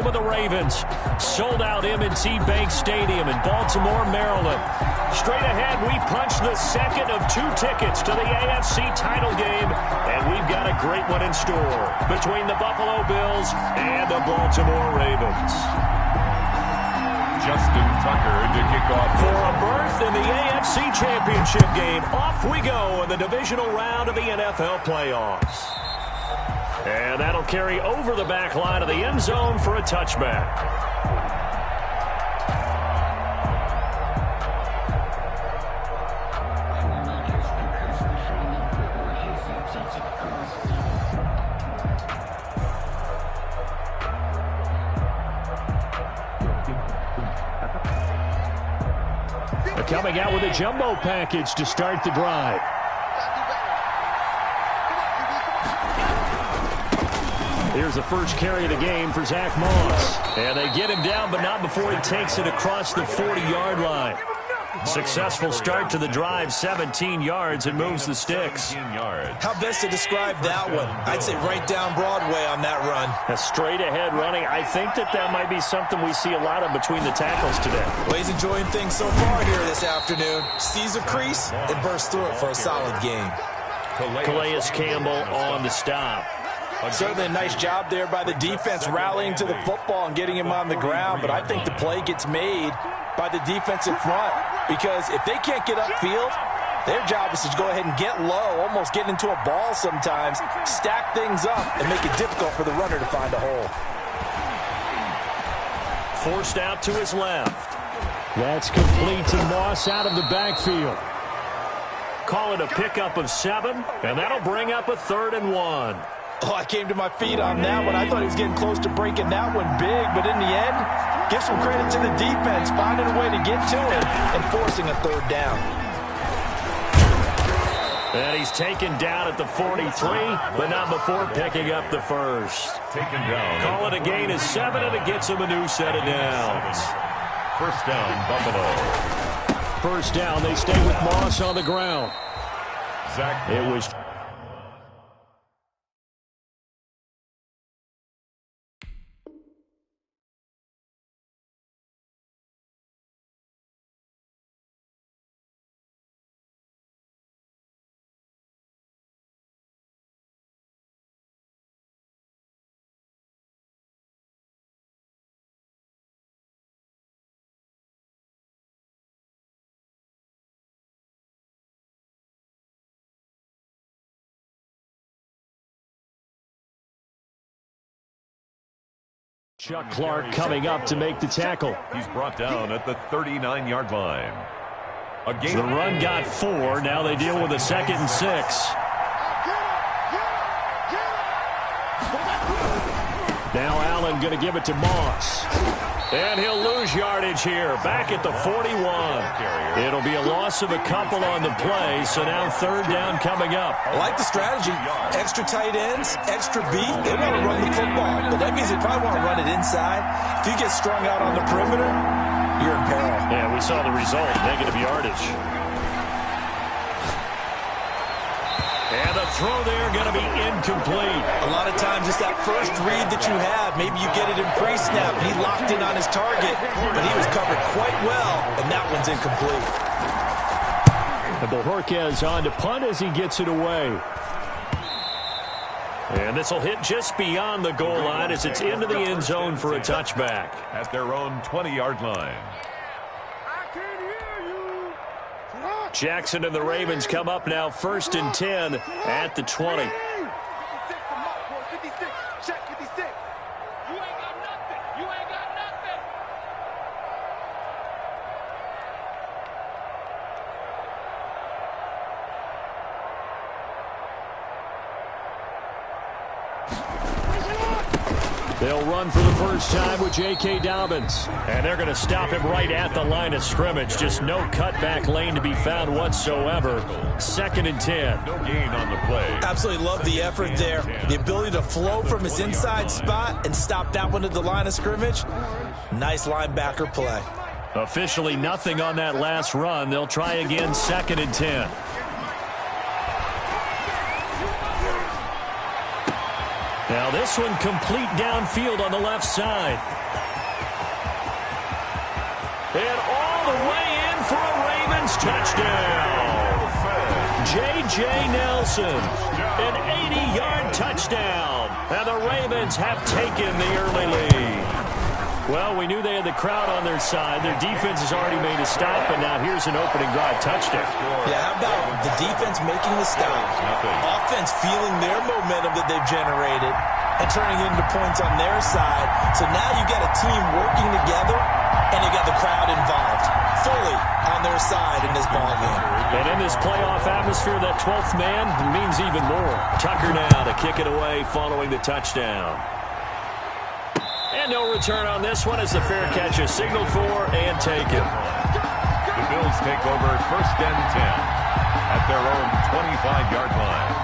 of the Ravens. Sold out M&T Bank Stadium in Baltimore, Maryland. Straight ahead, we punch the second of 2 tickets to the AFC title game, and we've got a great one in store between the Buffalo Bills and the Baltimore Ravens. Justin Tucker to kick off for a berth in the AFC Championship game. Off we go in the divisional round of the NFL playoffs. And that'll carry over the back line of the end zone for a touchback. Coming out with a jumbo package to start the drive. Here's the first carry of the game for Zach Moss. And they get him down, but not before he takes it across the 40-yard line. Successful start to the drive, 17 yards, and moves the sticks. How best to describe that one? I'd say right down Broadway on that run. A straight-ahead running. I think that might be something we see a lot of between the tackles today. Well, he's enjoying things so far here this afternoon. Sees a crease and bursts through it for a solid gain. Calais Campbell on the stop. Certainly a nice job there by the defense rallying to the football and getting him on the ground, but I think the play gets made by the defensive front because if they can't get upfield, their job is to go ahead and get low, almost get into a ball sometimes, stack things up, and make it difficult for the runner to find a hole. Forced out to his left. That's complete to Moss out of the backfield. Call it a pickup of 7, and that'll bring up a 3rd and 1. Oh, I came to my feet on that one. I thought he was getting close to breaking that one big, but in the end, give some credit to the defense, finding a way to get to it and forcing a 3rd down. And he's taken down at the 43, but not before picking up the first. Taken down. Call it a gain of 7, and it gets him a new set of downs. First down, Buffalo. First down, they stay with Moss on the ground. Zach. It was... Chuck Clark coming up to make the tackle. He's brought down at the 39-yard line. The run got 4. Now they deal with a 2nd and 6. Now Allen going to give it to Moss. And he'll lose yardage here. Back at the 41. It'll be a loss of a couple on the play, so now 3rd down coming up. I like the strategy. Extra tight ends, extra beat. They want to run the football, but that means they probably want to run it inside. If you get strung out on the perimeter, you're in peril. Yeah, we saw the result, negative yardage. And the throw there going to be incomplete. A lot of times it's that first read that you have. Maybe you get it in pre-snap. He locked in on his target, but he was covered quite well, and that one's incomplete. And Bojorquez on to punt as he gets it away. And this will hit just beyond the goal line as it's into the end zone for a touchback. At their own 20-yard line. Jackson and the Ravens come up now 1st and 10 at the 20. They'll run for the first time with J.K. Dobbins. And they're going to stop him right at the line of scrimmage. Just no cutback lane to be found whatsoever. 2nd and 10. No gain on the play. Absolutely love the effort there. The ability to flow from his inside spot and stop that one at the line of scrimmage. Nice linebacker play. Officially nothing on that last run. They'll try again 2nd and 10. Now this one complete downfield on the left side. And all the way in for a Ravens touchdown. J.J. Nelson, an 80-yard touchdown. And the Ravens have taken the early lead. Well, we knew they had the crowd on their side. Their defense has already made a stop, but now here's an opening drive touchdown. Yeah, how about the defense making the stop, offense feeling their momentum that they've generated, and turning it into points on their side. So now you got a team working together, and you got the crowd involved fully on their side in this ballgame. And in this playoff atmosphere, that 12th man means even more. Tucker now to kick it away following the touchdown. And no return on this one as the fair catch is signaled for and taken. The Bills take over 1st and 10 at their own 25-yard line.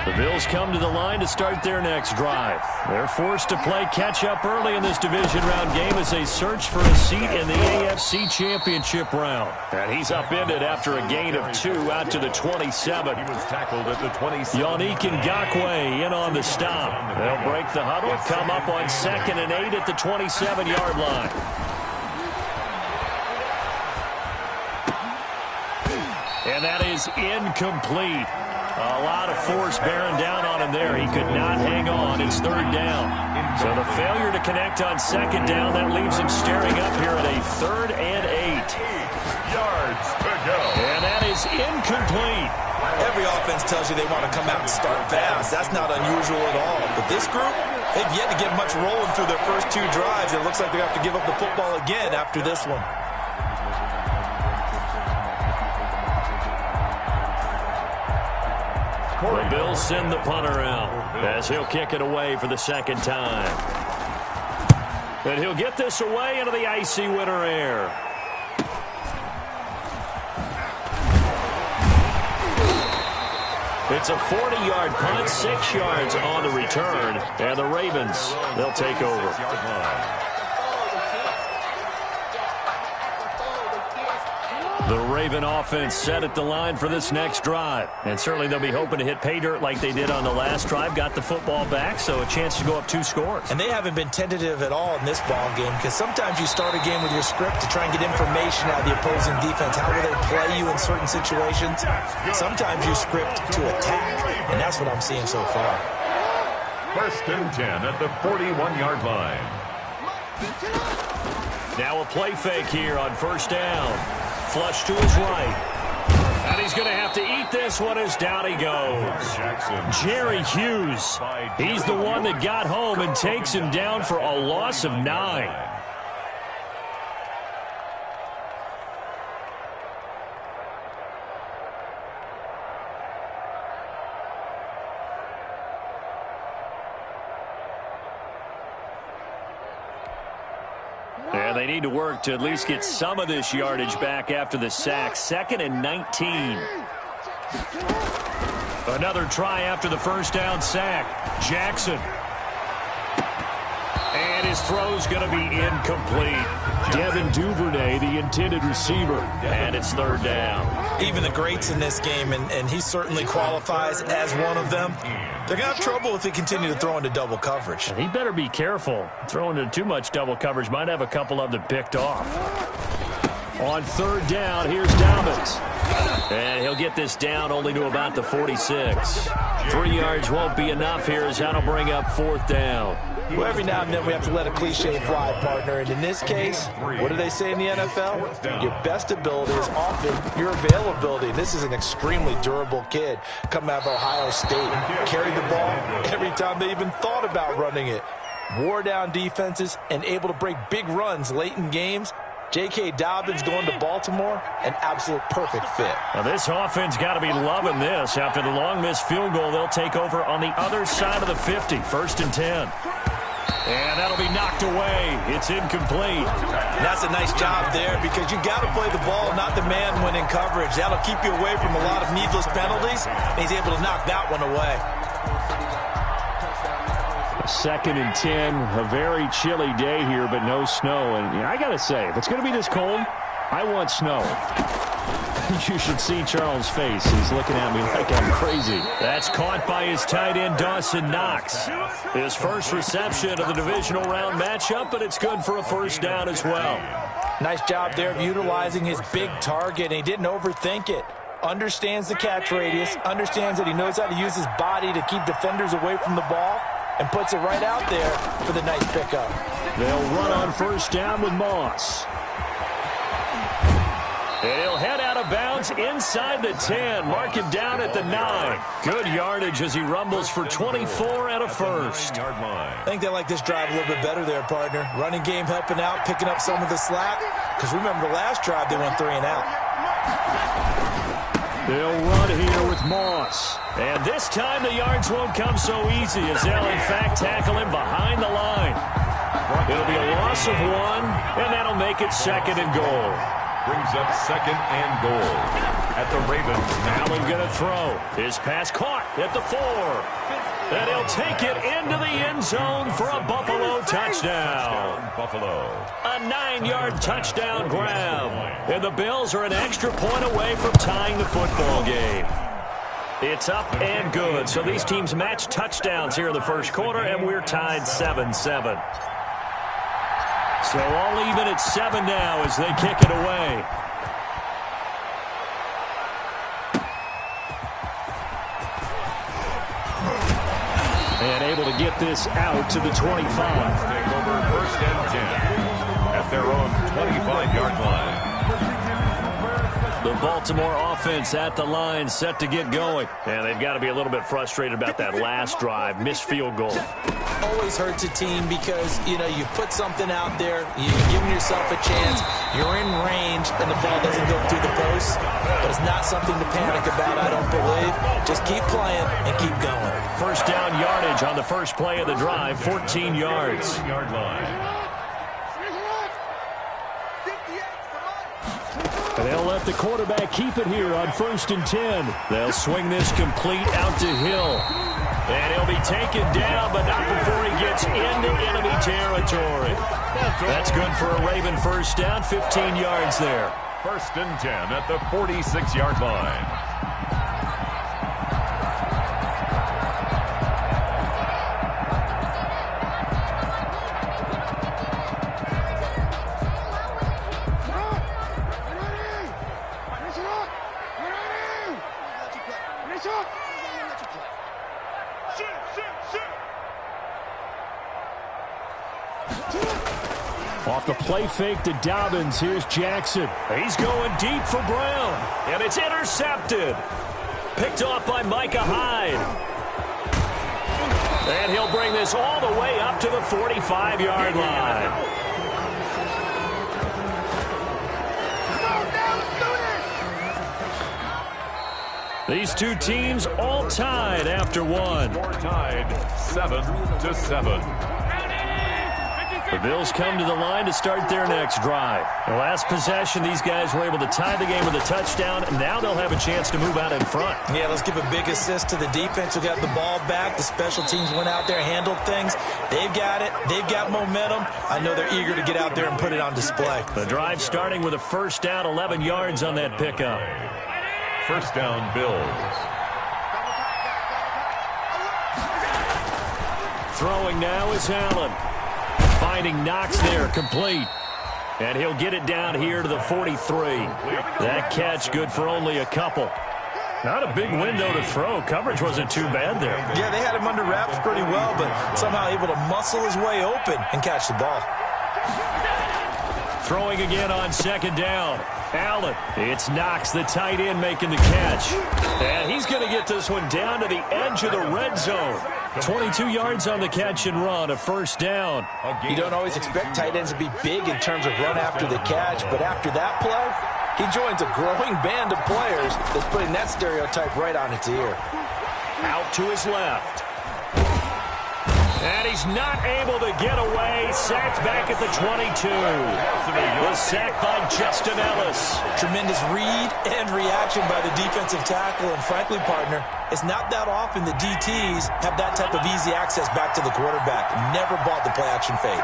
The Bills come to the line to start their next drive. They're forced to play catch-up early in this division round game as they search for a seat in the AFC Championship round. And he's upended after a gain of 2 out to the 27. He was tackled at the 27. Yannick Ngakoue in on the stop. They'll break the huddle, come up on 2nd and 8 at the 27-yard line. And that is incomplete. A lot of force bearing down on him there. He could not hang on. It's 3rd down. So the failure to connect on 2nd down, that leaves him staring up here at a 3rd and 8. 8 yards to go. And that is incomplete. Every offense tells you they want to come out and start fast. That's not unusual at all. But this group, they've yet to get much rolling through their first 2 drives. It looks like they have to give up the football again after this one. The Bills send the punter out as he'll kick it away for the 2nd time. And he'll get this away into the icy winter air. It's a 40-yard punt, 6 yards on the return. And the Ravens, they'll take over. The Raven offense set at the line for this next drive. And certainly they'll be hoping to hit pay dirt like they did on the last drive. Got the football back, so a chance to go up 2 scores. And they haven't been tentative at all in this ball game because sometimes you start a game with your script to try and get information out of the opposing defense. How will they play you in certain situations? Sometimes you script to attack, and that's what I'm seeing so far. 1st and 10 at the 41-yard line. Now a play fake here on 1st down. Flush to his right. And he's going to have to eat this one as down he goes. Jerry Hughes. He's the one that got home and takes him down for a loss of 9. And they need to work to at least get some of this yardage back after the sack. 2nd and 19. Another try after the 1st down sack. Jackson. And his throw's going to be incomplete. Devin Duvernay, the intended receiver. And it's 3rd down. Even the greats in this game, and he certainly qualifies as one of them, they're going to have trouble if they continue to throw into double coverage. And he better be careful. Throwing into too much double coverage might have a couple of them picked off. On 3rd down, here's Dobbins. And he'll get this down only to about the 46. 3 yards won't be enough here as that'll bring up 4th down. Well, every now and then we have to let a cliche fly, partner. And in this case, what do they say in the NFL? Your best ability is often your availability. This is an extremely durable kid coming out of Ohio State. Carried the ball every time they even thought about running it. Wore down defenses and able to break big runs late in games. J.K. Dobbins going to Baltimore, an absolute perfect fit. Now this offense got to be loving this. After the long missed field goal, they'll take over on the other side of the 50, 1st and 10. And that'll be knocked away. It's incomplete. And that's a nice job there because you got to play the ball, not the man when in coverage. That'll keep you away from a lot of needless penalties, and he's able to knock that one away. 2nd and 10, a very chilly day here, but no snow. And I got to say, if it's going to be this cold, I want snow. You should see Charles' face. He's looking at me like I'm crazy. That's caught by his tight end, Dawson Knox. His first reception of the divisional round matchup, but it's good for a first down as well. Nice job there of utilizing his big target, and he didn't overthink it. Understands the catch radius, understands that he knows how to use his body to keep defenders away from the ball, and puts it right out there for the nice pickup. They'll run on first down with Moss. And he'll head out of bounds inside the 10. Mark him down at the 9. Good yardage as he rumbles for 24 and a first. I think they like this drive a little bit better there, partner. Running game helping out, picking up some of the slack. Because remember the last drive, they went 3 and out. They'll run here with Moss. And this time the yards won't come so easy as they'll in fact tackle him behind the line. It'll be a loss of 1, and that'll make it 2nd and goal. Brings up 2nd and goal at the Ravens. Allen going to throw. His pass caught at the 4. And he'll take it into the end zone for a Buffalo touchdown. Buffalo. A 9-yard touchdown grab. And the Bills are an extra point away from tying the football game. It's up and good. So these teams match touchdowns here in the first quarter, and we're tied 7-7. So all even at 7 now as they kick it away. And able to get this out to the 25. Take over 1st and 10 at their own 25-yard line. The Baltimore offense at the line, set to get going. And they've got to be a little bit frustrated about that last drive. Missed field goal. Always hurts a team because, you've put something out there, you've given yourself a chance, you're in range, and the ball doesn't go through the post. But it's not something to panic about, I don't believe. Just keep playing and keep going. First down yardage on the first play of the drive, 14 yards. Yard line. And they'll let the quarterback keep it here on 1st and 10. They'll swing this complete out to Hill. And he'll be taken down, but not before he gets into enemy territory. That's good for a Raven first down, 15 yards there. 1st and 10 at the 46-yard line. Off the play fake to Dobbins, here's Jackson. He's going deep for Brown, and it's intercepted. Picked off by Micah Hyde. And he'll bring this all the way up to the 45-yard line. These two teams all tied after 1. Score tied 7-7. The Bills come to the line to start their next drive. The last possession, these guys were able to tie the game with a touchdown, and now they'll have a chance to move out in front. Yeah, let's give a big assist to the defense who got the ball back. The special teams went out there, handled things. They've got it. They've got momentum. I know they're eager to get out there and put it on display. The drive starting with a first down, 11 yards on that pickup. First down, Bills. Throwing now is Allen. Finding Knox there, complete. And he'll get it down here to the 43. That catch good for only a couple. Not a big window to throw. Coverage wasn't too bad there. Yeah, they had him under wraps pretty well, but somehow able to muscle his way open and catch the ball. Throwing again on 2nd down. Allen. It's Knox, the tight end, making the catch. And he's going to get this one down to the edge of the red zone. 22 yards on the catch and run, a first down. You don't always expect tight ends to be big in terms of run after the catch, but after that play, he joins a growing band of players that's putting that stereotype right on its ear. Out to his left. And he's not able to get away. Sacked back at the 22. The sack by Justin Ellis. Tremendous read and reaction by the defensive tackle. And frankly, partner, it's not that often the DTs have that type of easy access back to the quarterback. Never bought the play-action fake.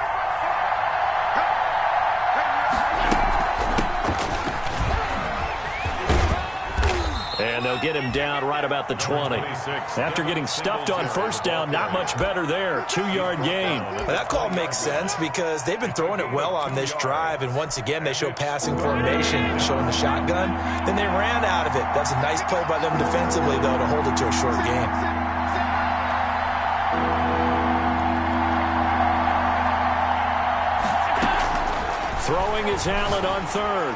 And they'll get him down right about the 20. After getting stuffed on first down, not much better there. 2-yard gain. Well, that call makes sense because they've been throwing it well on this drive, and once again they show passing formation, showing the shotgun. Then they ran out of it. That's a nice play by them defensively, though, to hold it to a short gain. Throwing is Allen on third.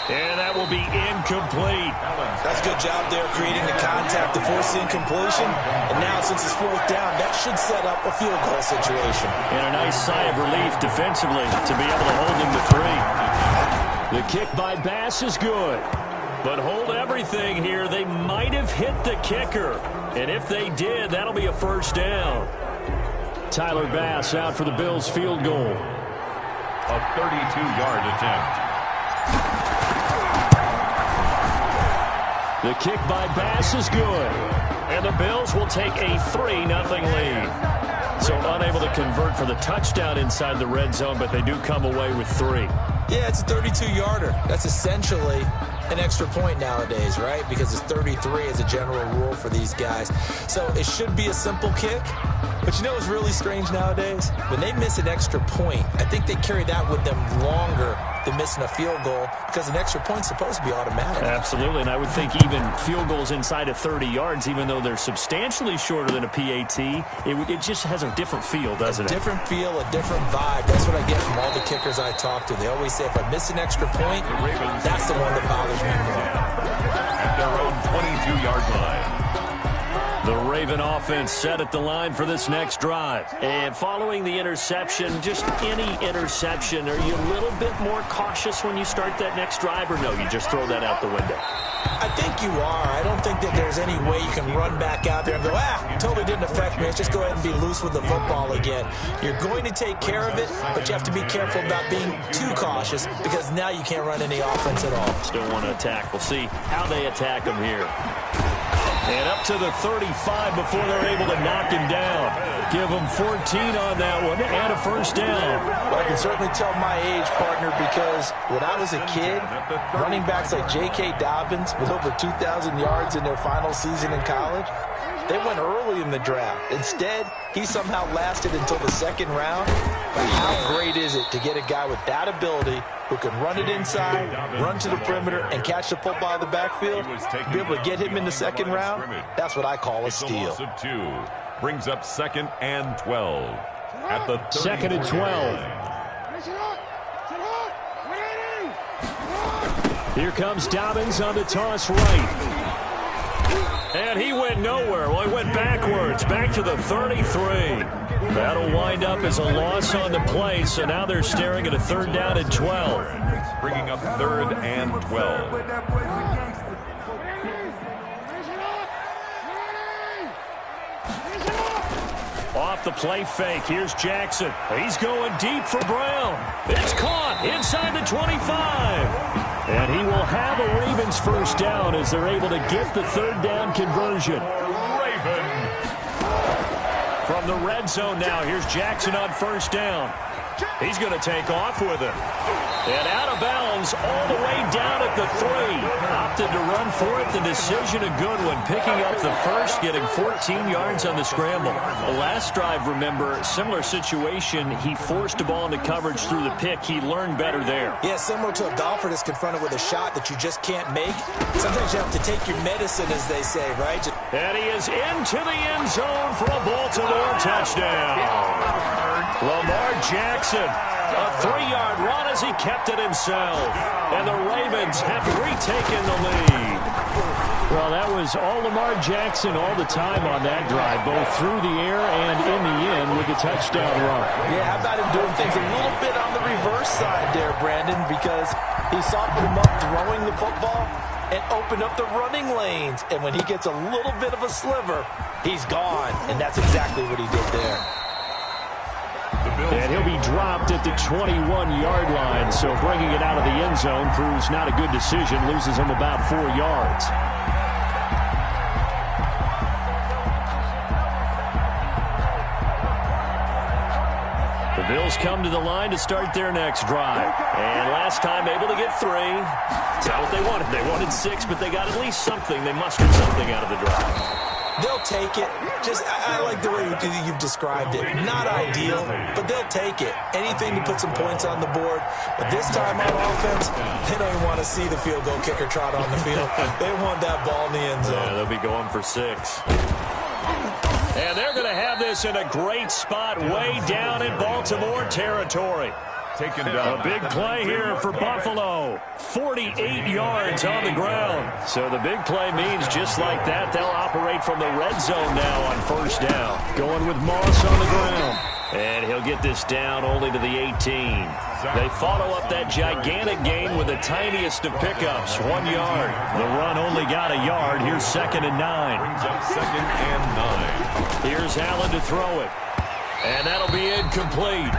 And that will be incomplete. That's a good job there creating the contact to force the incompletion. And now since it's fourth down, that should set up a field goal situation. And a nice sigh of relief defensively to be able to hold him to 3. The kick by Bass is good. But hold everything here. They might have hit the kicker. And if they did, that'll be a first down. Tyler Bass out for the Bills field goal. A 32-yard attempt. The kick by Bass is good. And the Bills will take a 3-0 lead. So unable to convert for the touchdown inside the red zone, but they do come away with 3. Yeah, it's a 32-yarder. That's essentially an extra point nowadays, right? Because it's 33 as a general rule for these guys. So it should be a simple kick. But you know what's really strange nowadays? When they miss an extra point, I think they carry that with them longer than missing a field goal because an extra point's supposed to be automatic. Absolutely, and I would think even field goals inside of 30 yards, even though they're substantially shorter than a PAT, it just has a different feel, doesn't it? A different feel, a different vibe. That's what I get from all the kickers I talk to. They always say if I miss an extra point, that's the one that bothers me more. At their own 22-yard line. The Raven offense set at the line for this next drive. And following the interception, just any interception, are you a little bit more cautious when you start that next drive, or no, you just throw that out the window? I think you are. I don't think that there's any way you can run back out there and go, totally didn't affect me. Let's just go ahead and be loose with the football again. You're going to take care of it, but you have to be careful about being too cautious because now you can't run any offense at all. Still want to attack. We'll see how they attack them here. And up to the 35 before they're able to knock him down. Give him 14 on that one and a first down. Well, I can certainly tell my age, partner, because when I was a kid, running backs like J.K. Dobbins with over 2,000 yards in their final season in college, they went early in the draft. Instead, he somehow lasted until the second round. But how great is it to get a guy with that ability who can run it inside, run to the perimeter, and catch the football in the backfield? Be able to get him in the second round, that's what I call a steal. It's a loss of 2. Brings up 2nd and 12. At the 2nd and 12. Here comes Dobbins on the toss right. And he went nowhere. Well, he went backwards, back to the 33. That'll wind up as a loss on the play, so now they're staring at a 3rd down and 12. Bringing up 3rd and 12. Off the play fake, here's Jackson. He's going deep for Brown. It's caught inside the 25. And he will have a Ravens first down as they're able to get the 3rd down conversion. Raven. From the red zone now, here's Jackson on first down. He's going to take off with it. And out of bounds all the way down at the 3. Opted to run for it. The decision a good one. Picking up the first, getting 14 yards on the scramble. The last drive, remember, similar situation. He forced the ball into coverage through the pick. He learned better there. Yeah, similar to a golfer that's confronted with a shot that you just can't make. Sometimes you have to take your medicine, as they say, right? And he is into the end zone for a Baltimore touchdown. Lamar Jackson, a 3-yard run as he kept it himself. And the Ravens have retaken the lead. Well, that was all Lamar Jackson all the time on that drive, both through the air and in the end with a touchdown run. Yeah, how about him doing things a little bit on the reverse side there, Brandon, because he softened him up throwing the football and opened up the running lanes. And when he gets a little bit of a sliver, he's gone. And that's exactly what he did there. And he'll be dropped at the 21-yard line, so bringing it out of the end zone proves not a good decision, loses him about 4 yards. The Bills come to the line to start their next drive. And last time able to get 3. It's not what they wanted. They wanted 6, but they got at least something. They mustered something out of the drive. They'll take it. I like the way you've described it. Not ideal, but they'll take it. Anything to put some points on the board. But this time on offense, they don't even want to see the field goal kicker trot on the field. They want that ball in the end zone. Yeah, they'll be going for 6. And they're going to have this in a great spot way down in Baltimore territory. Taken down. A big play here for Buffalo. 48 yards on the ground. So the big play means just like that, they'll operate from the red zone now on first down. Going with Moss on the ground. And he'll get this down only to the 18. They follow up that gigantic gain with the tiniest of pickups, 1 yard. The run only got a yard. Here's 2nd and 9. Brings up 2nd and 9. Here's Allen to throw it. And that'll be incomplete.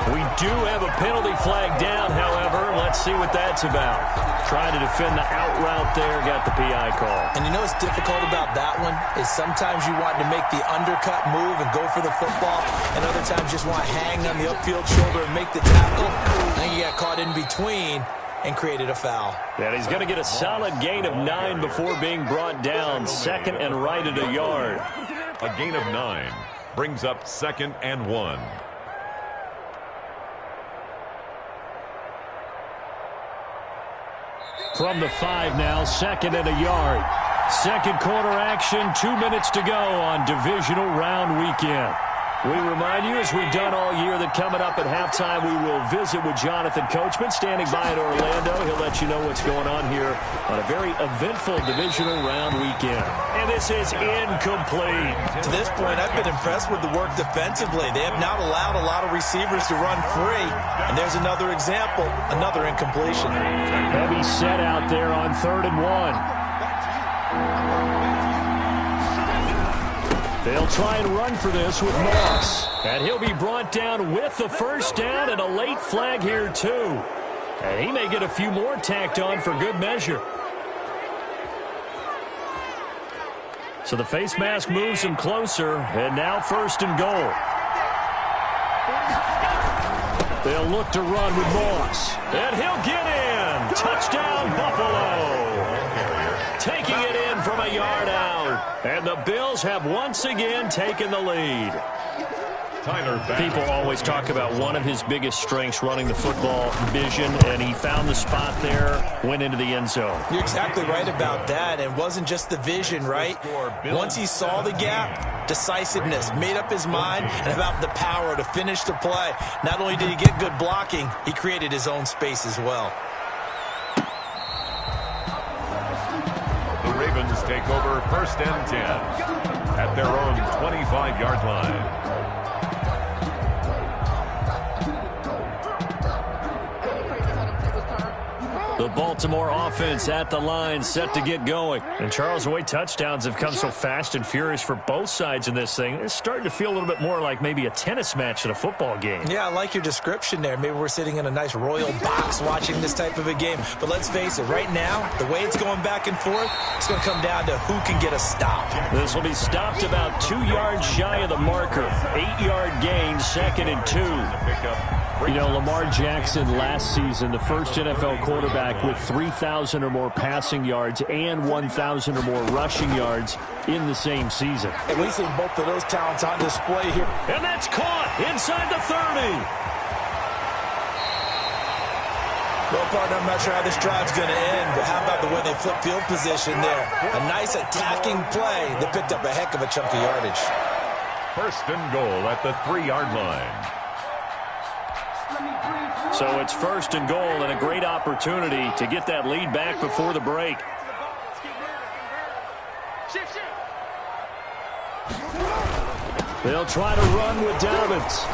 We do have a penalty flag down, however. Let's see what that's about. Trying to defend the out route there, got the PI call. And you know what's difficult about that one is sometimes you want to make the undercut move and go for the football, and other times just want to hang on the upfield shoulder and make the tackle. I think he got caught in between and created a foul. And he's going to get a solid gain of 9 before being brought down. 2nd and right at a yard. A gain of 9 brings up 2nd and 1. From the 5 now, 2nd and a yard. Second quarter action, 2 minutes to go on divisional round weekend. We remind you, as we've done all year, that coming up at halftime, we will visit with Jonathan Coachman, standing by in Orlando. He'll let you know what's going on here on a very eventful divisional round weekend. And this is incomplete. To this point, I've been impressed with the work defensively. They have not allowed a lot of receivers to run free. And there's another example, another incompletion. Heavy set out there on 3rd and 1. They'll try and run for this with Moss. And he'll be brought down with the first down and a late flag here, too. And he may get a few more tacked on for good measure. So the face mask moves him closer, and now 1st and goal. They'll look to run with Moss. And he'll get in. Touchdown, Buffalo. Taking it in from a yard out. And the Bills have once again taken the lead. People always talk about one of his biggest strengths, running the football, vision, and he found the spot there, went into the end zone. You're exactly right about that. It wasn't just the vision, right? Once he saw the gap, decisiveness, made up his mind, and about the power to finish the play. Not only did he get good blocking, he created his own space as well. The Ravens take over 1st and 10 at their own 25-yard line. The Baltimore offense at the line, set to get going. And Charles, the way touchdowns have come so fast and furious for both sides in this thing, it's starting to feel a little bit more like maybe a tennis match than a football game. Yeah, I like your description there. Maybe we're sitting in a nice royal box watching this type of a game. But let's face it, right now, the way it's going back and forth, it's going to come down to who can get a stop. This will be stopped about 2 yards shy of the marker. 8-yard gain, 2nd and 2. You know, Lamar Jackson last season, the first NFL quarterback with 3,000 or more passing yards and 1,000 or more rushing yards in the same season. And we've seen both of those talents on display here. And that's caught inside the 30. Well, partner, I'm not sure how this drive's going to end, but how about the way they flip field position there? A nice attacking play. They picked up a heck of a chunk of yardage. 1st and goal at the 3-yard line. So it's 1st and goal and a great opportunity to get that lead back before the break. They'll try to run with Dobbins.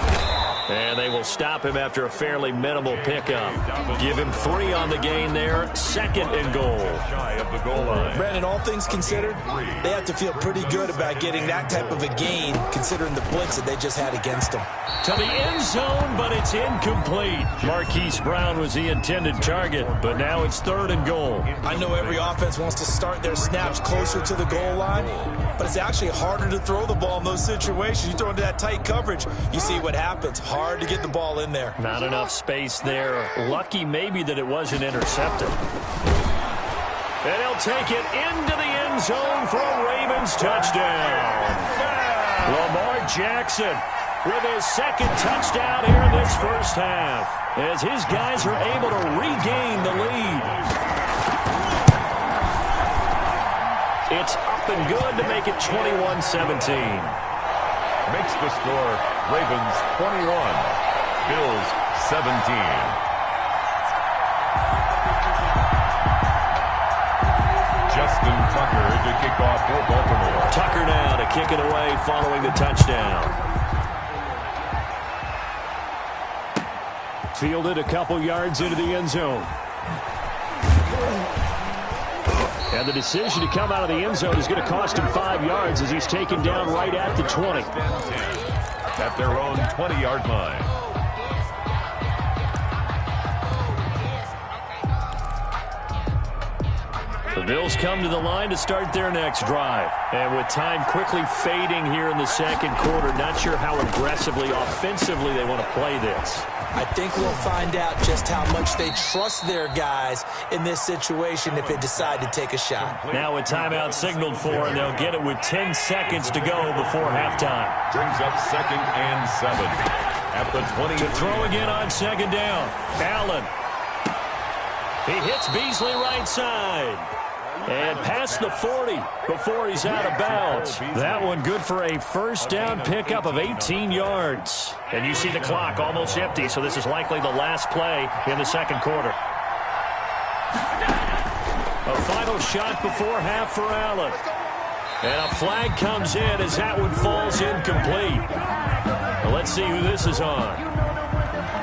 And they will stop him after a fairly minimal pickup. Give him 3 on the gain there. 2nd and goal. Shy of the goal line. Brandon, all things considered, they have to feel pretty good about getting that type of a gain, considering the blitz that they just had against them. To the end zone, but it's incomplete. Marquise Brown was the intended target, but now it's 3rd and goal. I know every offense wants to start their snaps closer to the goal line, but it's actually harder to throw the ball in those situations. You throw into that tight coverage, you see what happens. Hard to get the ball in there. Not enough space there. Lucky maybe that it wasn't intercepted. And he'll take it into the end zone for a Ravens touchdown. Lamar Jackson with his second touchdown here in this first half, as his guys are able to regain the lead. It's up and good to make it 21-17. Makes the score Ravens 21, Bills 17. Justin Tucker to kick off for Baltimore. Tucker now to kick it away following the touchdown. Fielded a couple yards into the end zone. And the decision to come out of the end zone is going to cost him 5 yards as he's taken down right at the 20. At their own 20-yard line. The Bills come to the line to start their next drive. And with time quickly fading here in the second quarter, not sure how aggressively, offensively they want to play this. I think we'll find out just how much they trust their guys in this situation if they decide to take a shot. Now a timeout signaled for, and they'll get it with 10 seconds to go before halftime. Brings up 2nd and 7 at the 20. To throw again on second down. Allen. He hits Beasley right side. And past the 40 before he's out of bounds. That one good for a first down pickup of 18 yards. And you see the clock almost empty, so this is likely the last play in the second quarter. A final shot before half for Allen. And a flag comes in as that one falls incomplete. Well, let's see who this is on.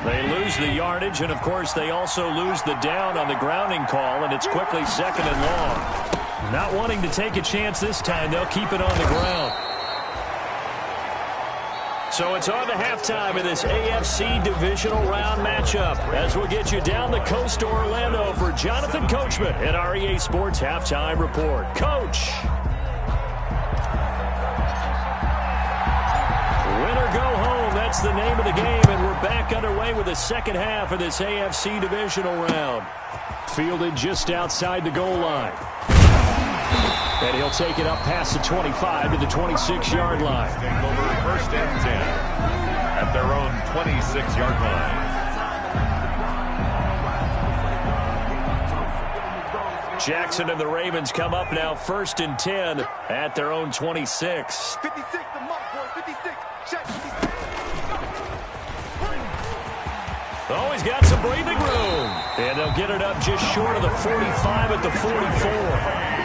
They lose the yardage, and, of course, they also lose the down on the grounding call, and it's quickly 2nd and long. Not wanting to take a chance this time, they'll keep it on the ground. So it's on to halftime of this AFC divisional round matchup as we'll get you down the coast to Orlando for Jonathan Coachman at our EA Sports Halftime Report. Coach. Win or go home, that's the name of the game, and we're back underway with the second half of this AFC divisional round. Fielded just outside the goal line. And he'll take it up past the 25 to the 26-yard line. Take over 1st and 10 at their own 26-yard line. Jackson and the Ravens come up now 1st and 10 at their own 26. 56, the mark, boy, 56. Check. Oh, he's got some breathing room. And they'll get it up just short of the 45 at the 44.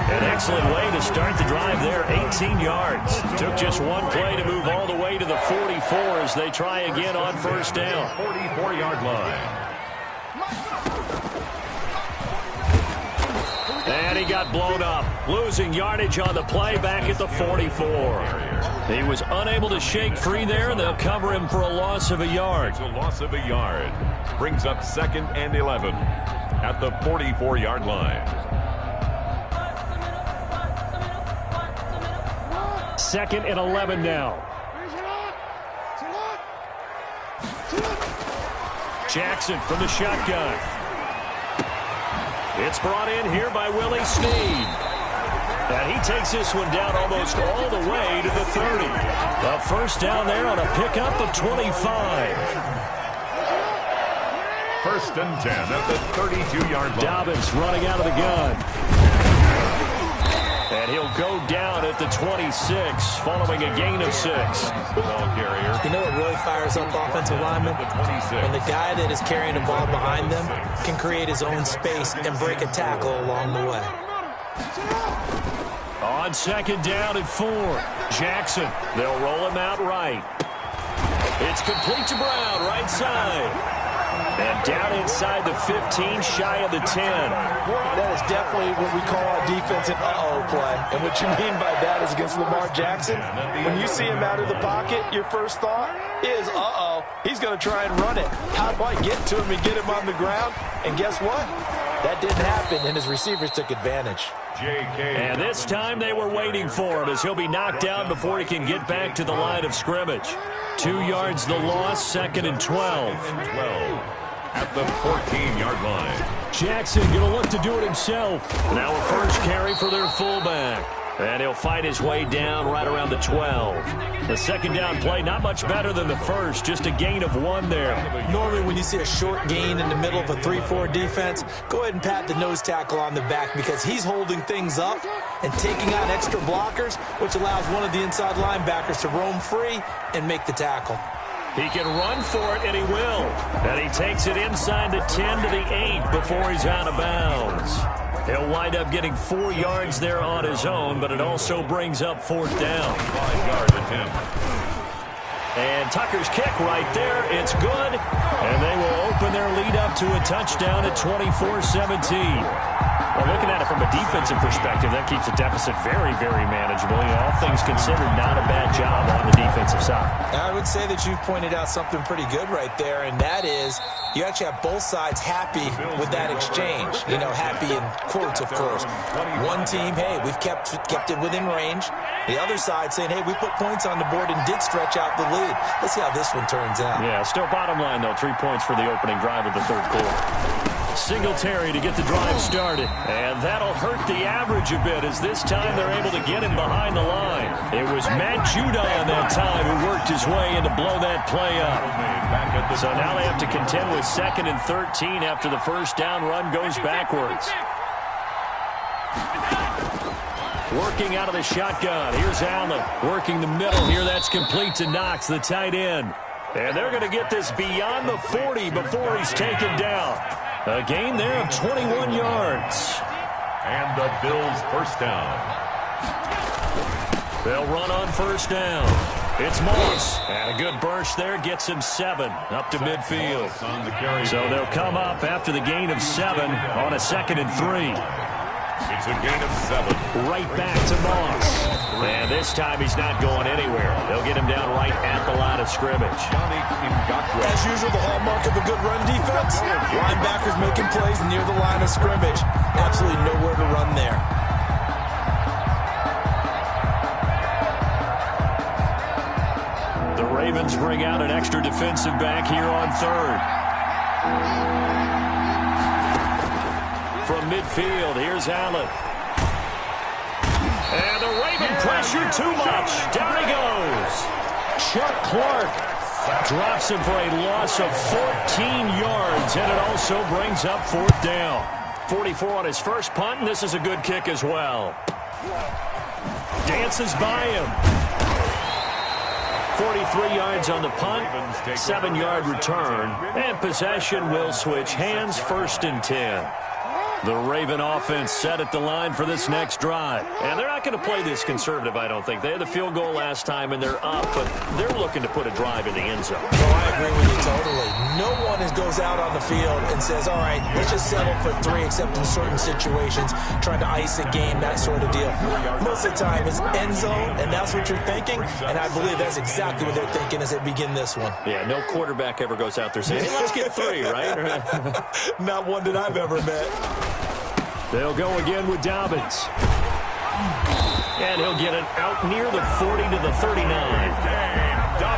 An excellent way to start the drive there, 18 yards. Took just one play to move all the way to the 44 as they try again on first down. 44-yard line. And he got blown up, losing yardage on the play back at the 44. He was unable to shake free there, and they'll cover him for a loss of a yard. It's a loss of a yard. Brings up 2nd and 11 at the 44-yard line. 2nd and 11 now. Jackson from the shotgun. It's brought in here by Willie Snead. And he takes this one down almost all the way to the 30. A first down there on a pickup of 25. 1st and 10 at the 32-yard line. Dobbins running out of the gun. And he'll go down at the 26 following a gain of 6. Ball carrier. You know what really fires up offensive linemen? When the guy that is carrying the ball behind them can create his own space and break a tackle along the way. On 2nd down at 4. Jackson. They'll roll him out right. It's complete to Brown, right side. And down inside the 15, shy of the 10. That is definitely what we call our defense an uh-oh play. And what you mean by that is against Lamar Jackson, when you see him out of the pocket, your first thought is, uh-oh, he's going to try and run it. How do I get to him and get him on the ground? And guess what? That didn't happen, and his receivers took advantage. And this time they were waiting for him as he'll be knocked down before he can get back to the line of scrimmage. 2 yards the loss, 2nd and 12. At the 14-yard line. Jackson going to look to do it himself. Now a first carry for their fullback. And he'll fight his way down right around the 12. The second down play, not much better than the first, just a gain of 1 there. Normally when you see a short gain in the middle of a 3-4 defense, go ahead and pat the nose tackle on the back because he's holding things up and taking out extra blockers, which allows one of the inside linebackers to roam free and make the tackle. He can run for it, and he will. And he takes it inside the 10 to the 8 before he's out of bounds. He'll wind up getting 4 yards there on his own, but it also brings up 4th down. 5-yard attempt. And Tucker's kick right there. It's good. And they will open their lead up to a touchdown at 24-17. Well, looking at it from a defensive perspective, that keeps the deficit very, very manageable. You know, all things considered, not a bad job on the defensive side. I would say that you've pointed out something pretty good right there, and that is you actually have both sides happy with that exchange. You know, happy in quotes, of course. One team, hey, we've kept it within range. The other side saying, hey, we put points on the board and did stretch out the lead. Let's see how this one turns out. Yeah, still bottom line, though, 3 points for the opening drive of the third quarter. Singletary to get the drive started. And that'll hurt the average a bit as this time they're able to get him behind the line. It was Matt Judon that time who worked his way in to blow that play up. So now they have to contend with 2nd and 13 after the first down run goes backwards. Working out of the shotgun. Here's Allen working the middle here. That's complete to Knox, the tight end. And they're going to get this beyond the 40 before he's taken down. A gain there of 21 yards. And the Bills first down. They'll run on first down. It's Moss. And a good burst there gets him 7 up to midfield. So they'll come up after the gain of 7 on a 2nd and 3. It's a gain of 7. Right back to Moss. And this time he's not going anywhere. They'll get him down right at the line of scrimmage. As usual, the hallmark of a good run defense. Linebackers making plays near the line of scrimmage. Absolutely nowhere to run there. The Ravens bring out an extra defensive back here on 3rd. From midfield, here's Allen. And the Raven pressure too much. Down he goes. Chuck Clark drops him for a loss of 14 yards, and it also brings up 4th down. 44 on his first punt, and this is a good kick as well. Dances by him. 43 yards on the punt, 7-yard return, and possession will switch hands, 1st and 10. The Raven offense set at the line for this next drive. And they're not going to play this conservative, I don't think. They had the field goal last time, and they're up, but they're looking to put a drive in the end zone. Oh, I agree with you totally. No one goes out on the field and says, all right, let's just settle for 3, except in certain situations, trying to ice a game, that sort of deal. Most of the time, it's end zone, and that's what you're thinking, and I believe that's exactly what they're thinking as they begin this one. Yeah, no quarterback ever goes out there saying, hey, let's get 3, right? Not one that I've ever met. They'll go again with Dobbins. And he'll get it out near the 40 to the 39.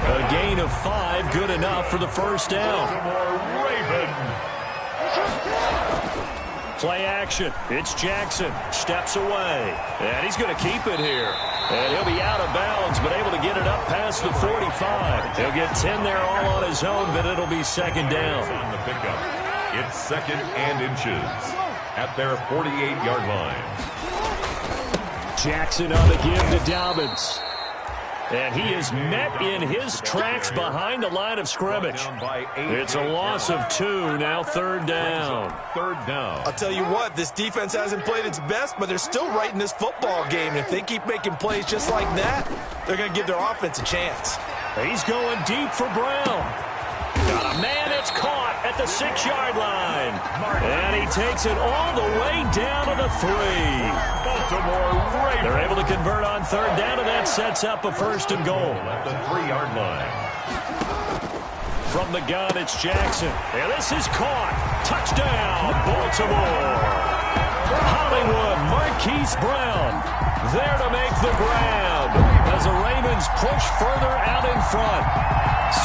A gain of 5, good enough for the first down. Play action. It's Jackson. Steps away. And he's going to keep it here. And he'll be out of bounds, but able to get it up past the 45. He'll get 10 there all on his own, but it'll be 2nd down. On the pickup. It's 2nd and inches. At their 48-yard line. Jackson on the give to Dobbins. And he is met in his tracks behind the line of scrimmage. It's a loss of 2, now 3rd down. 3rd down. I'll tell you what, this defense hasn't played its best, but they're still right in this football game. If they keep making plays just like that, they're going to give their offense a chance. He's going deep for Brown. Got a man that's caught at the 6-yard line. And he takes it all the way down to the 3. Baltimore Ravens. They're able to convert on 3rd down, and that sets up a 1st and goal. At the 3-yard line. From the gun, it's Jackson. And this is caught. Touchdown, Baltimore. Hollywood, Marquise Brown there to make the grab as the Ravens Ravens push further out in front.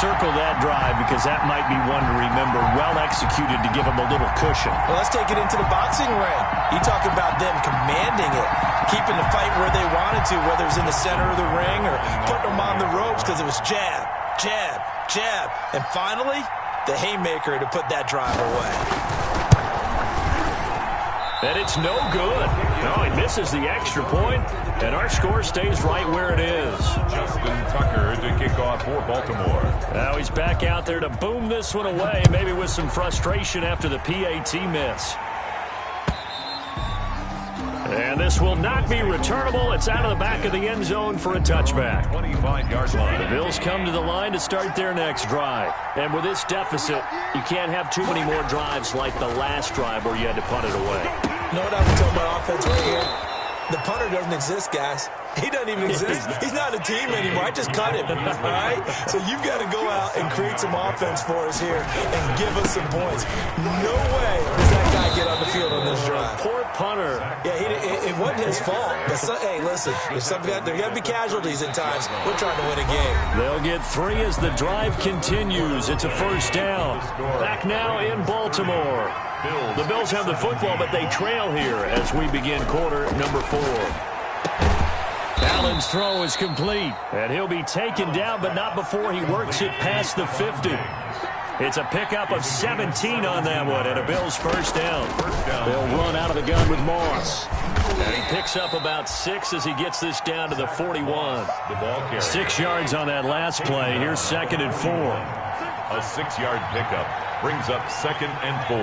Circle that drive because that might be one to remember. Well executed to give them a little cushion. Well, let's take it into the boxing ring. You talk about them commanding it, keeping the fight where they wanted to, whether it's in the center of the ring or putting them on the ropes because it was jab, jab, jab. And finally, the haymaker to put that drive away. And it's no good. No, he misses the extra point, and our score stays right where it is. Justin Tucker to kick off for Baltimore. Now he's back out there to boom this one away, maybe with some frustration after the PAT miss. And this will not be returnable. It's out of the back of the end zone for a touchback. 25-yard line. The Bills come to the line to start their next drive. And with this deficit, you can't have too many more drives like the last drive where you had to punt it away. You know what I would tell my offense right here? The punter doesn't exist, guys. He doesn't even exist. He's not a team anymore. I just cut him, all right? So you've got to go out and create some offense for us here and give us some points. No way does that guy get on the field on this drive. Poor punter. Yeah, it wasn't his fault. But hey, listen, there got to be casualties at times. We're trying to win a game. They'll get 3 as the drive continues. It's a first down. Back now in Baltimore. The Bills have the football, but they trail here as we begin quarter number 4. Allen's throw is complete, and he'll be taken down, but not before he works it past the 50. It's a pickup of 17 on that one, and a Bills first down. They'll run out of the gun with Moss. And he picks up about 6 as he gets this down to the 41. The ball carrier. 6 yards on that last play. Here's 2nd and 4. A 6-yard pickup brings up 2nd and 4.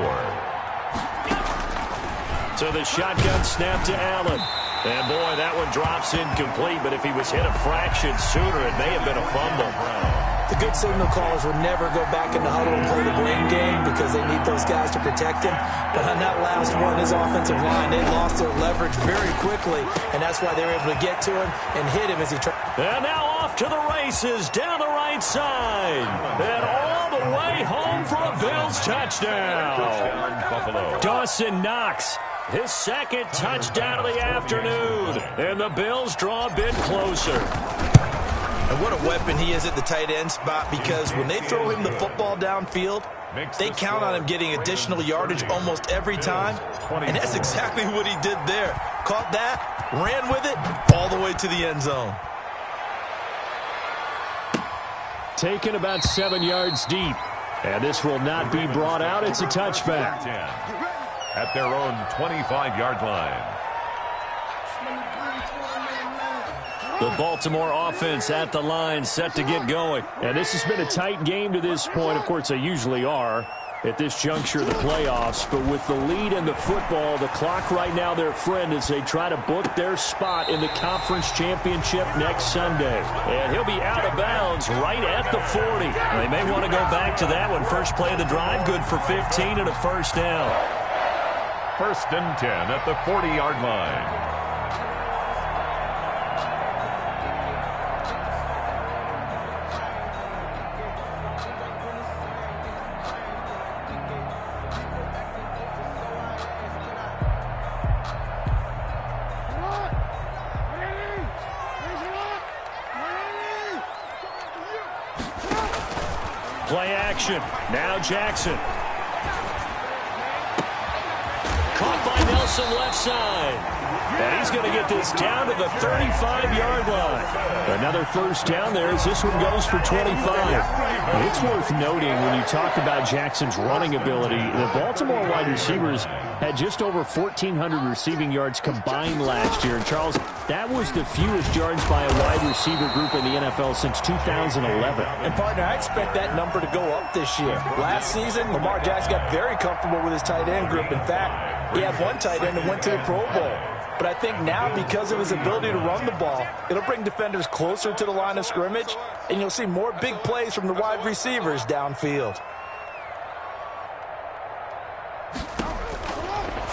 So the shotgun snap to Allen. And, boy, that one drops incomplete, but if he was hit a fraction sooner, it may have been a fumble. The good signal callers would never go back in the huddle and play the blame game because they need those guys to protect him. But on that last one, his offensive line, they lost their leverage very quickly, and that's why they were able to get to him and hit him as he tried. And now off to the races down the right side. And all the way home for a Bills touchdown. Buffalo. Dawson Knox. His 2nd touchdown of the afternoon. And the Bills draw a bit closer. And what a weapon he is at the tight end spot because when they throw him the football downfield, they count on him getting additional yardage almost every time. And that's exactly what he did there. Caught that, ran with it, all the way to the end zone. Taken about 7 yards deep. And this will not be brought out. It's a touchback. At their own 25-yard line. The Baltimore offense at the line, set to get going. And this has been a tight game to this point. Of course, they usually are at this juncture of the playoffs. But with the lead and the football, the clock right now their friend as they try to book their spot in the conference championship next Sunday. And he'll be out of bounds right at the 40. They may want to go back to that one. First play of the drive, good for 15 and a first down. 1st and 10 at the 40-yard line. Play action. Now Jackson. Caught by Nelson left side. And he's going to get this down to the 35-yard line. Another first down there as this one goes for 25. It's worth noting when you talk about Jackson's running ability, the Baltimore wide receivers had just over 1,400 receiving yards combined last year. And, Charles, that was the fewest yards by a wide receiver group in the NFL since 2011. And, partner, I expect that number to go up this year. Last season, Lamar Jackson got very comfortable with his tight end group. In fact, he had one tight end that went to the Pro Bowl. But I think now, because of his ability to run the ball, it'll bring defenders closer to the line of scrimmage, and you'll see more big plays from the wide receivers downfield.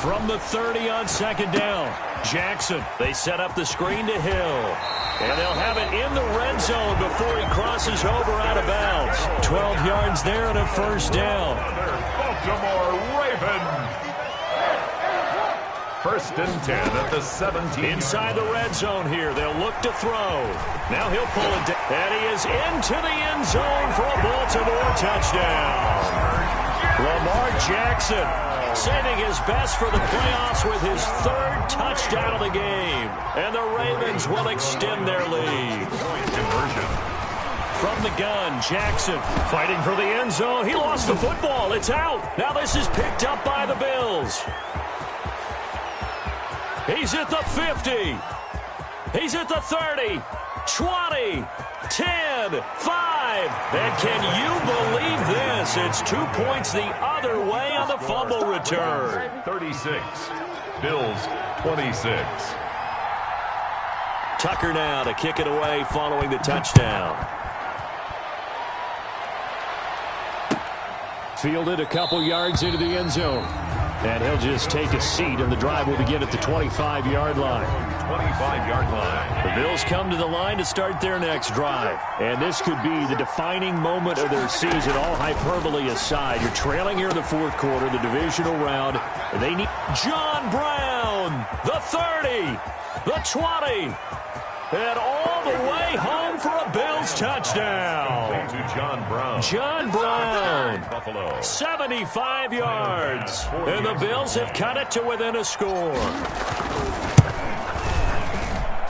From the 30 on 2nd down, Jackson. They set up the screen to Hill. And they'll have it in the red zone before he crosses over out of bounds. 12 yards there and a first down. Baltimore Ravens. First and 10 at the 17. Inside the red zone here. They'll look to throw. Now he'll pull it down. And he is into the end zone for a Baltimore touchdown. Lamar Jackson saving his best for the playoffs with his third touchdown of the game. And the Ravens will extend their lead. Point conversion. From the gun, Jackson fighting for the end zone. He lost the football. It's out. Now this is picked up by the Bills. He's at the 50. He's at the 30, 20, 10, 5. And can you believe this? It's 2 points the other way on the fumble return. 36. Bills 26. Tucker now to kick it away following the touchdown. Fielded a couple yards into the end zone. And he'll just take a seat, and the drive will begin at the 25-yard line. 25-yard line. The Bills come to the line to start their next drive. And this could be the defining moment of their season, all hyperbole aside. You're trailing here in the fourth quarter, the divisional round. And they need John Brown, the 30, the 20, and all the way home for a Bills touchdown. To John Brown. John Brown, Buffalo. 75 yards. And the Bills have cut it to within a score.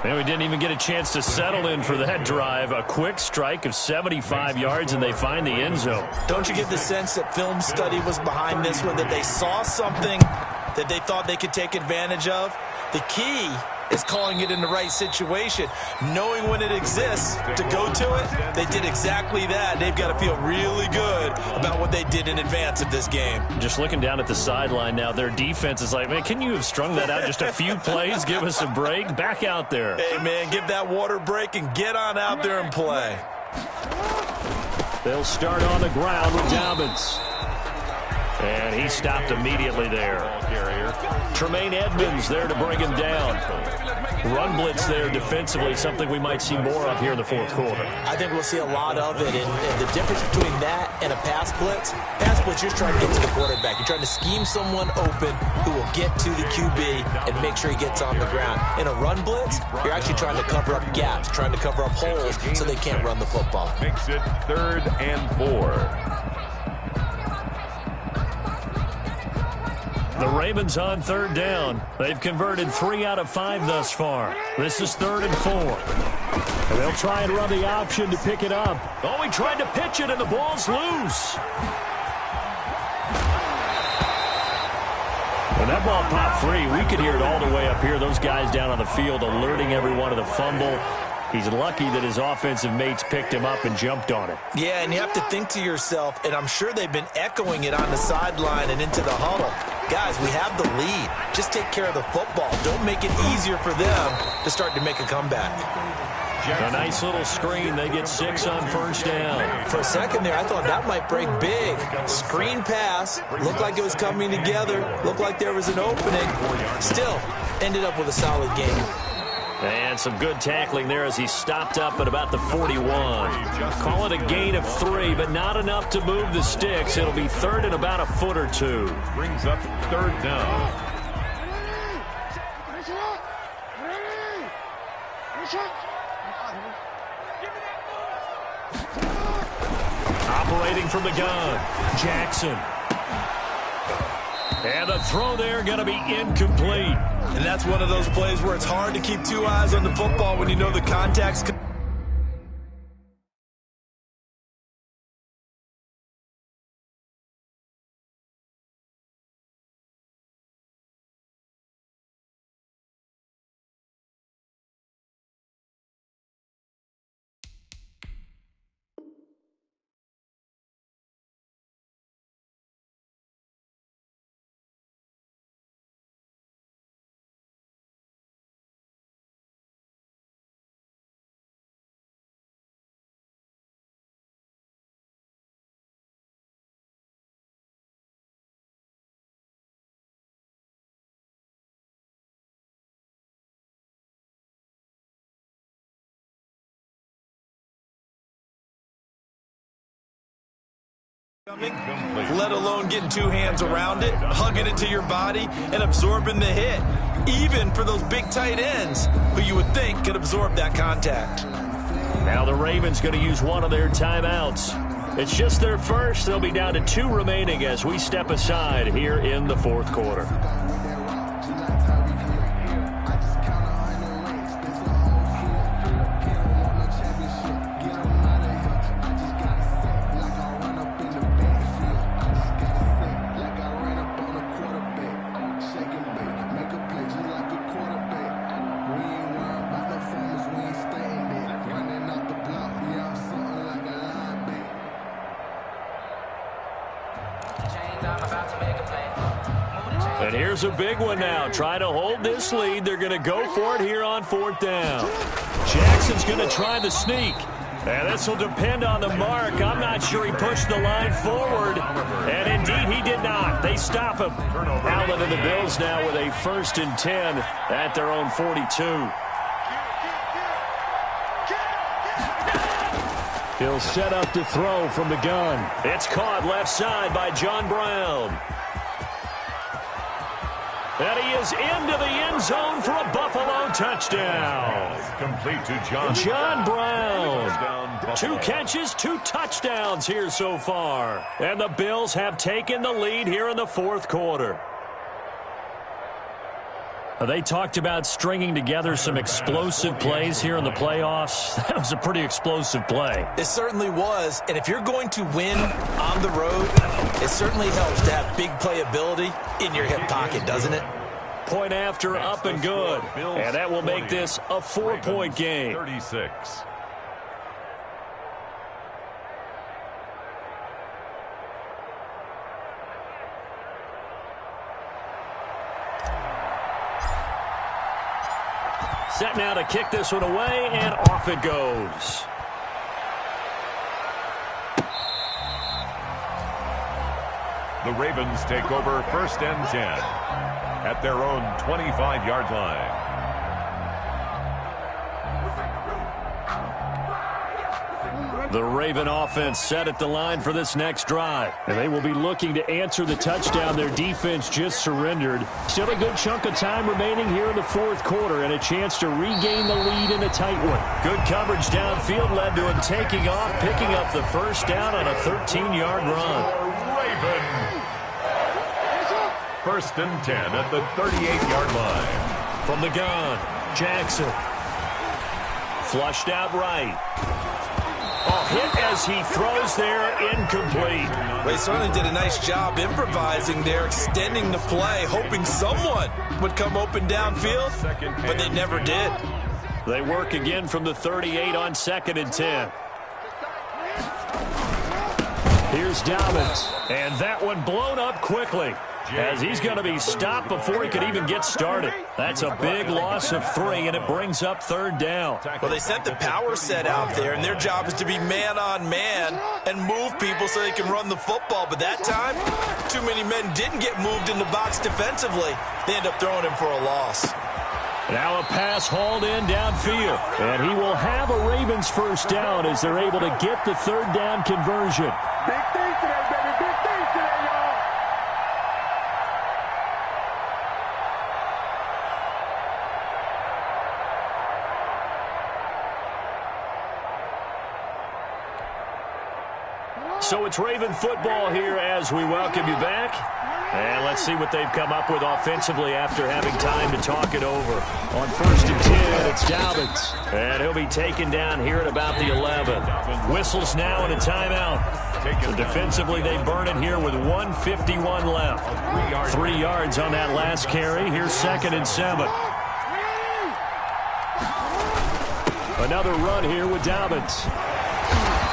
And we didn't even get a chance to settle in for that drive. A quick strike of 75 yards, and they find the end zone. Don't you get the sense that film study was behind this one, that they saw something that they thought they could take advantage of? The key is calling it in the right situation, knowing when it exists to go to it. They did exactly that. They've got to feel really good about what they did in advance of this game. Just looking down at the sideline now, their defense is like, man, can you have strung that out just a few plays? Give us a break. Back out there. Hey, man, give that water break and get on out there and play. They'll start on the ground with Dobbins. And he stopped immediately there. Tremaine Edmonds there to bring him down. Run blitz there defensively, something we might see more of here in the fourth quarter. I think we'll see a lot of it, and the difference between that and a pass blitz, you're trying to get to the quarterback. You're trying to scheme someone open who will get to the QB and make sure he gets on the ground. In a run blitz, you're actually trying to cover up gaps, trying to cover up holes so they can't run the football. Makes it 3rd and 4. The Ravens on third down. They've converted 3 out of 5 thus far. This is 3rd and 4. And they'll try and run the option to pick it up. Oh, he tried to pitch it, and the ball's loose. When that ball popped free, we could hear it all the way up here. Those guys down on the field alerting everyone of the fumble. He's lucky that his offensive mates picked him up and jumped on it. Yeah, and you have to think to yourself, and I'm sure they've been echoing it on the sideline and into the huddle. Guys, we have the lead. Just take care of the football. Don't make it easier for them to start to make a comeback. A nice little screen. They get 6 on first down. For a second there, I thought that might break big. Screen pass. Looked like it was coming together. Looked like there was an opening. Still, ended up with a solid game. And some good tackling there as he stopped up at about the 41. Call it a gain of 3, but not enough to move the sticks. It'll be 3rd and about a foot or 2. Brings up 3rd down. Operating from the gun, Jackson. And the throw there going to be incomplete. And that's one of those plays where it's hard to keep 2 eyes on the football when you know the contact's Let alone getting two hands around it, hugging it to your body, and absorbing the hit. Even for those big tight ends who you would think could absorb that contact. Now the Ravens going to use one of their timeouts. It's just their first. They'll be down to 2 remaining as we step aside here in the fourth quarter. And here's a big one now. Trying to hold this lead. They're going to go for it here on 4th down. Jackson's going to try the sneak. And this will depend on the mark. I'm not sure he pushed the line forward. And indeed, he did not. They stop him. Allen and the Bills now with a 1st and 10 at their own 42. He'll set up to throw from the gun. It's caught left side by John Brown. And he is into the end zone for a Buffalo touchdown. Complete to John Brown. 2 catches, 2 touchdowns here so far. And the Bills have taken the lead here in the 4th quarter. They talked about stringing together some explosive plays here in the playoffs. That was a pretty explosive play. It certainly was. And if you're going to win on the road, it certainly helps to have big playability in your hip pocket, doesn't it? Point after, up and good. And that will make this a 4-point game. 36. Set now to kick this one away, and off it goes. The Ravens take over 1st and 10 at their own 25-yard line. The Raven offense set at the line for this next drive. And they will be looking to answer the touchdown their defense just surrendered. Still a good chunk of time remaining here in the 4th quarter and a chance to regain the lead in a tight one. Good coverage downfield led to him taking off, picking up the 1st down on a 13-yard run. Raven. 1st and 10 at the 38-yard line. From the gun, Jackson. Flushed out right. Hit as he throws there, incomplete. They certainly did a nice job improvising there, extending the play, hoping someone would come open downfield, but they never did. They work again from the 38 on 2nd and 10. Here's Dobbins, and that one blown up quickly as he's going to be stopped before he could even get started. That's a big loss of 3, and it brings up 3rd down. Well, they sent the power set out there, and their job is to be man-on-man and move people so they can run the football. But that time, too many men didn't get moved in the box defensively. They end up throwing him for a loss. Now a pass hauled in downfield, and he will have a Ravens 1st down as they're able to get the 3rd down conversion. Big things today, baby. Big things today, y'all. So it's Raven football here as we welcome you back. And let's see what they've come up with offensively after having time to talk it over. On 1st and 10, it's Dobbins. And he'll be taken down here at about the 11. Whistles now and a timeout. So defensively, they burn it here with 1:51 left. 3 yards on that last carry. Here's 2nd and 7. Another run here with Dobbins.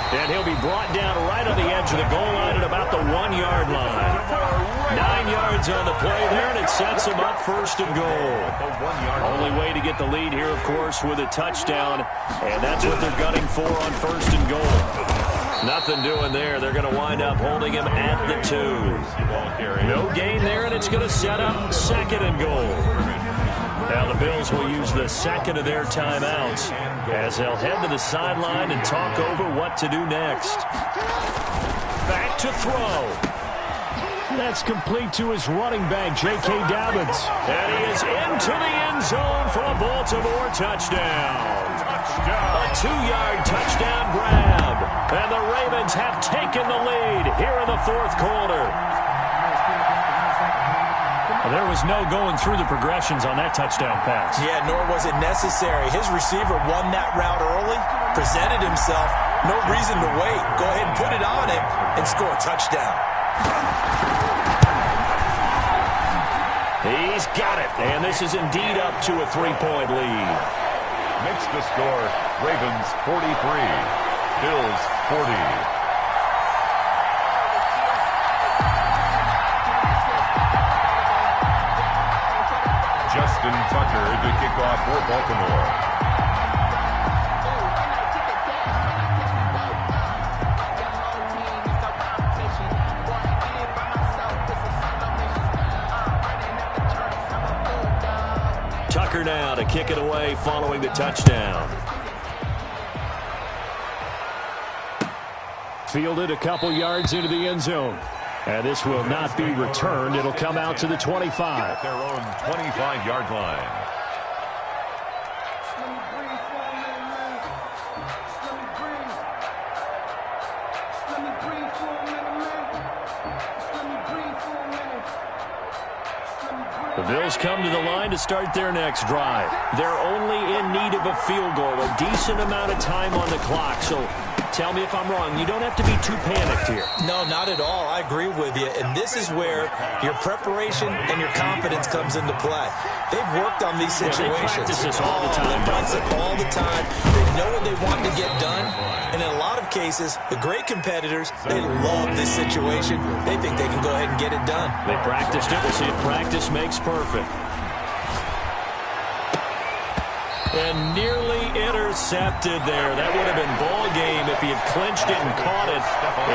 And he'll be brought down right on the edge of the goal line at about the 1-yard line. 9 yards on the play there, and it sets him up 1st and goal. Only way to get the lead here, of course, with a touchdown, and that's what they're gunning for on 1st and goal. Nothing doing there. They're going to wind up holding him at the 2. No gain there, and it's going to set up 2nd and goal. Now the Bills will use the 2nd of their timeouts as they'll head to the sideline and talk over what to do next. Back to throw. That's complete to his running back, J.K. Dobbins. And he is into the end zone for a Baltimore touchdown. A 2-yard touchdown grab. And the Ravens have taken the lead here in the fourth quarter. There was no going through the progressions on that touchdown pass. Yeah, nor was it necessary. His receiver won that route early, presented himself. No reason to wait. Go ahead and put it on him and score a touchdown. He's got it, and this is indeed up to a 3-point lead. Makes the score Ravens 43, Bills 40. Justin Tucker to kick off for Baltimore. Tucker now to kick it away following the touchdown. Fielded a couple yards into the end zone. And this will not be returned. It'll come out to the 25. Their own 25-yard line. The Bills come to the line to start their next drive. They're only in need of a field goal, a decent amount of time on the clock. So tell me if I'm wrong. You don't have to be too panicked here. No, not at all. I agree with you. And this is where your preparation and your confidence comes into play. They've worked on these situations. They practice this all the time. They practice it all the time. They know what they want to get done. And in a lot of cases, the great competitors, they love this situation. They think they can go ahead and get it done. They practiced it. We'll see if practice makes perfect. And nearly intercepted there. That would have been ball game if he had clinched it and caught it.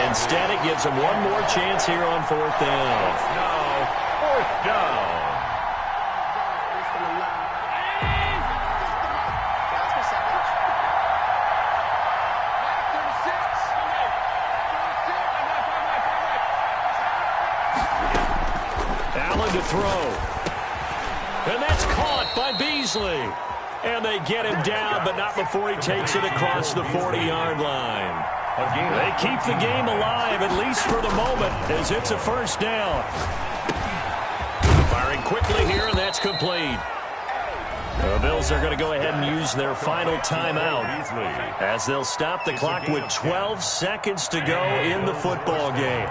Instead, it gives him one more chance here on fourth down. Now, fourth down. Allen to throw. And that's caught by Beasley. And they get him down, but not before he takes it across the 40-yard line. They keep the game alive, at least for the moment, as it's a first down. Firing quickly here, and that's complete. The Bills are going to go ahead and use their final timeout as they'll stop the clock with 12 seconds to go in the football game.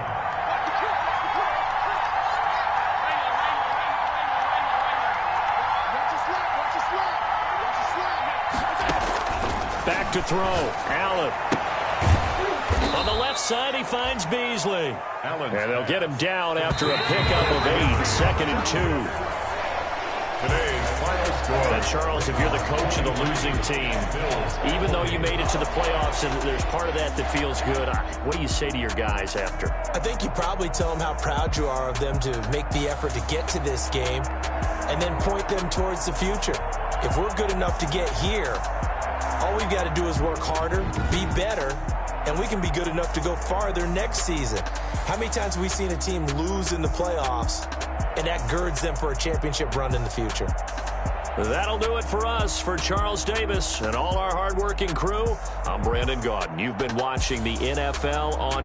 Back to throw. Allen. On the left side, he finds Beasley. And they'll get him down after a pickup of 8, 2nd and 2. Today's final score. And Charles, if you're the coach of the losing team, even though you made it to the playoffs and there's part of that that feels good, what do you say to your guys after? I think you probably tell them how proud you are of them to make the effort to get to this game and then point them towards the future. If we're good enough to get here, all we've got to do is work harder, be better, and we can be good enough to go farther next season. How many times have we seen a team lose in the playoffs, and that girds them for a championship run in the future? That'll do it for us. For Charles Davis and all our hardworking crew, I'm Brandon Gaudin. You've been watching the NFL on